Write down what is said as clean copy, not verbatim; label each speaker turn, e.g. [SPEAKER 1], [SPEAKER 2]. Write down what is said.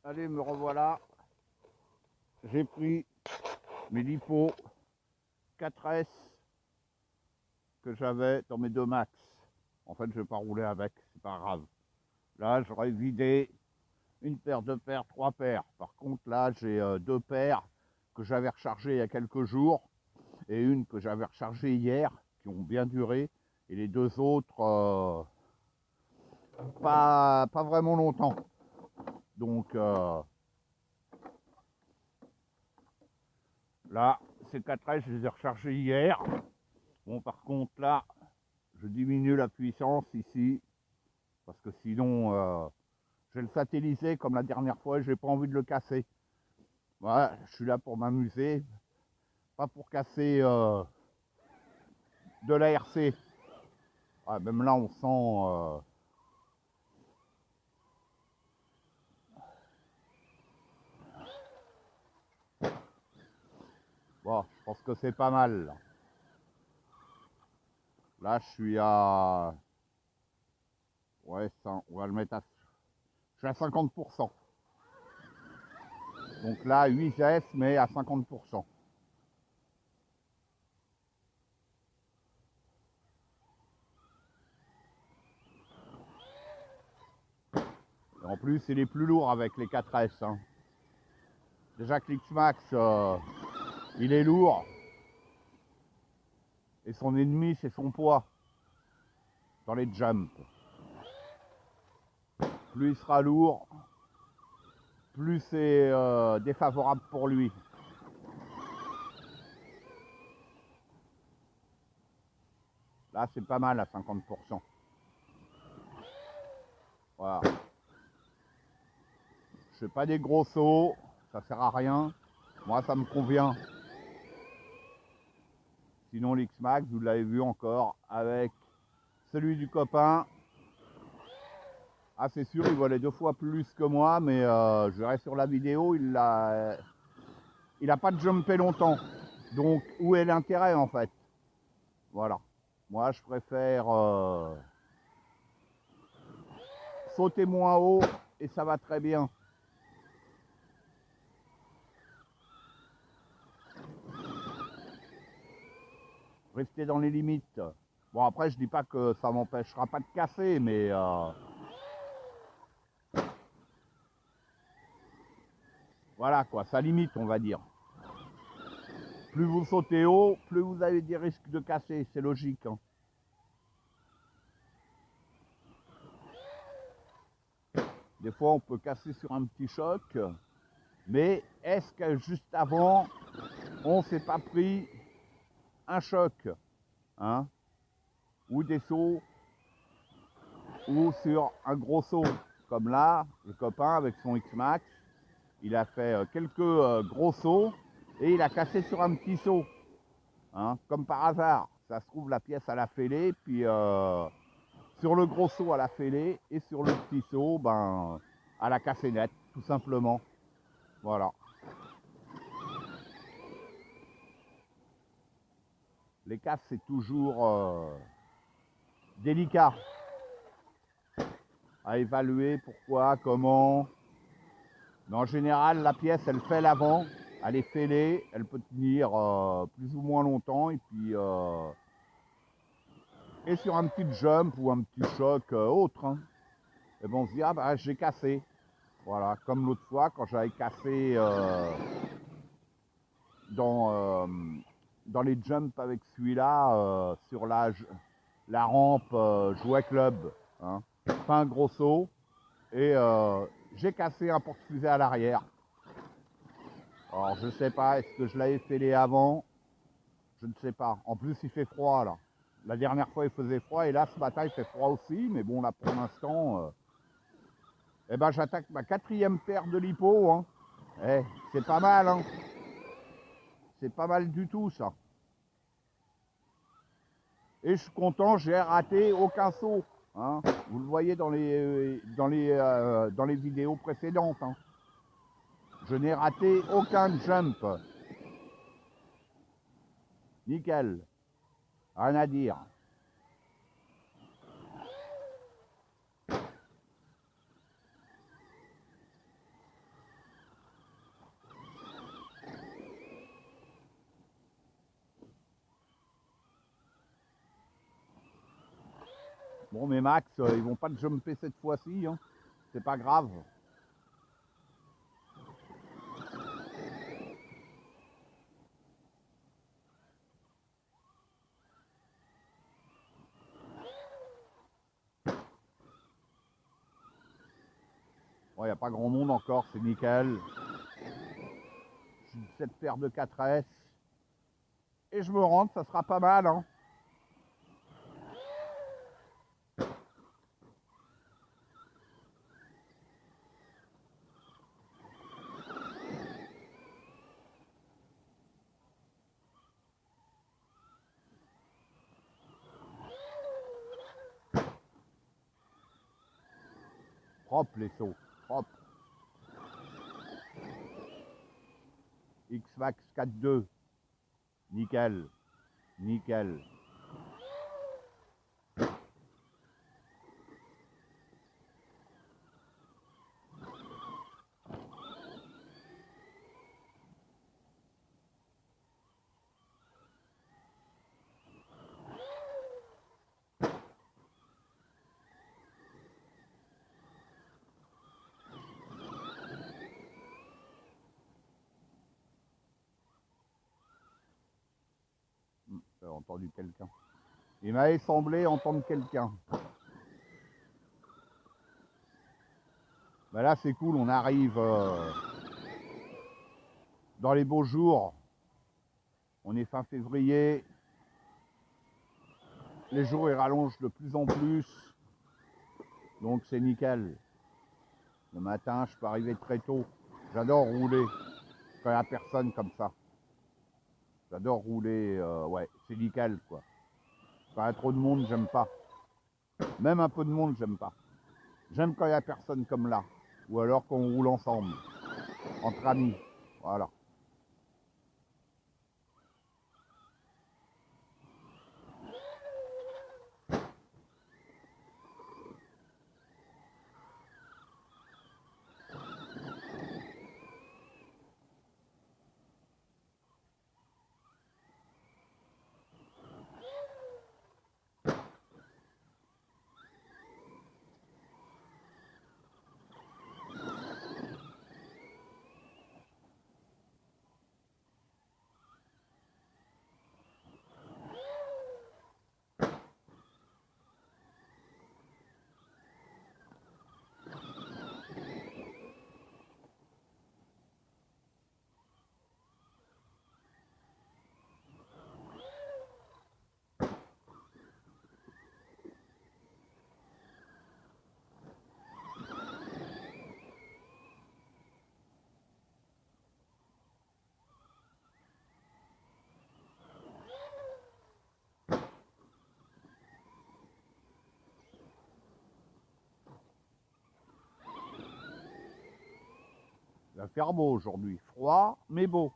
[SPEAKER 1] Allez, me revoilà. J'ai pris mes lipos 4S que j'avais dans mes deux max. En fait, je vais pas rouler avec, c'est pas grave. Là, j'aurais vidé une paire, deux paires, trois paires. Par contre, là, j'ai deux paires que j'avais rechargées il y a quelques jours et une que j'avais rechargée hier, qui ont bien duré. Et les deux autres, pas vraiment longtemps. Donc, là, ces 4S, je les ai rechargés hier. Bon, par contre, là, je diminue la puissance ici, parce que sinon, je vais le satelliser comme la dernière fois, j'ai pas envie de le casser. Voilà, je suis là pour m'amuser, pas pour casser de l'ARC. Ouais, même là, on sent... Bon, je pense que c'est pas mal. Là, je suis à... Ouais, ça, on va le mettre à... Je suis à 50%. Donc là, 8 S, mais à 50%. Et en plus, il est plus lourd avec les 4S. Hein. Déjà que l'X-Max, il est lourd. Et son ennemi, c'est son poids dans les jumps. Plus il sera lourd, plus c'est défavorable pour lui. Là, c'est pas mal à 50%. Voilà. Je fais pas des gros sauts, ça sert à rien. Moi, ça me convient. Sinon, l'X-Max, vous l'avez vu encore avec celui du copain. Ah, c'est sûr, il volait 2 fois plus que moi, mais je verrai sur la vidéo, il a pas de jumpé longtemps. Donc, où est l'intérêt en fait? Voilà. Moi, je préfère sauter moins haut et ça va très bien. Rester dans les limites. Bon, après, je dis pas que ça m'empêchera pas de casser, mais voilà quoi, ça limite, on va dire. Plus vous sautez haut, plus vous avez des risques de casser, c'est logique. Hein. Des fois, on peut casser sur un petit choc, mais est-ce que juste avant, on s'est pas pris un choc, hein, ou des sauts, ou sur un gros saut, comme là, le copain avec son X-Max, il a fait quelques gros sauts et il a cassé sur un petit saut, hein, comme par hasard. Ça se trouve, la pièce elle a fêlé, puis sur le gros saut elle a fêlé et sur le petit saut, ben, elle a cassé net, tout simplement. Voilà. Les casses, c'est toujours délicat à évaluer pourquoi, comment. Mais en général, la pièce, elle fait l'avant, elle est fêlée, elle peut tenir plus ou moins longtemps. Et sur un petit jump ou un petit choc autre, hein, et bon, on se dit, ah bah j'ai cassé. Voilà, comme l'autre fois, quand j'avais cassé dans, euh, dans les jumps avec celui-là, sur la rampe Jouet Club. Hein. Pas un gros saut. Et j'ai cassé un porte-fusée à l'arrière. Alors je sais pas, est-ce que je l'avais fêlé avant? Je ne sais pas. En plus il fait froid là. La dernière fois il faisait froid et là ce matin il fait froid aussi. Mais bon là pour l'instant, eh ben, j'attaque ma 4e paire de lipo. Hein. Eh, c'est pas mal. Hein. C'est pas mal du tout ça. Et je suis content, j'ai raté aucun saut. Hein. Vous le voyez dans les vidéos précédentes. Hein. Je n'ai raté aucun jump. Nickel. Rien à dire. Bon, mais Max, ils vont pas te jumper cette fois-ci, hein. C'est pas grave. Bon, il n'y a pas grand monde encore, c'est nickel. J'ai cette paire de 4S. Et je me rentre, ça sera pas mal, hein. Propre les sauts, propre. X-Max 4.2. Nickel, nickel. J'ai entendu quelqu'un. Il m'avait semblé entendre quelqu'un. Ben là, c'est cool, on arrive dans les beaux jours. On est fin février. Les jours, ils rallongent de plus en plus. Donc, c'est nickel. Le matin, je peux arriver très tôt. J'adore rouler quand il n'y a personne comme ça. J'adore rouler, ouais, c'est nickel, quoi. Quand il y a trop de monde, j'aime pas. Même un peu de monde, j'aime pas. J'aime quand il n'y a personne comme là. Ou alors qu'on roule ensemble, entre amis. Voilà. Il va faire beau aujourd'hui. Froid, mais beau.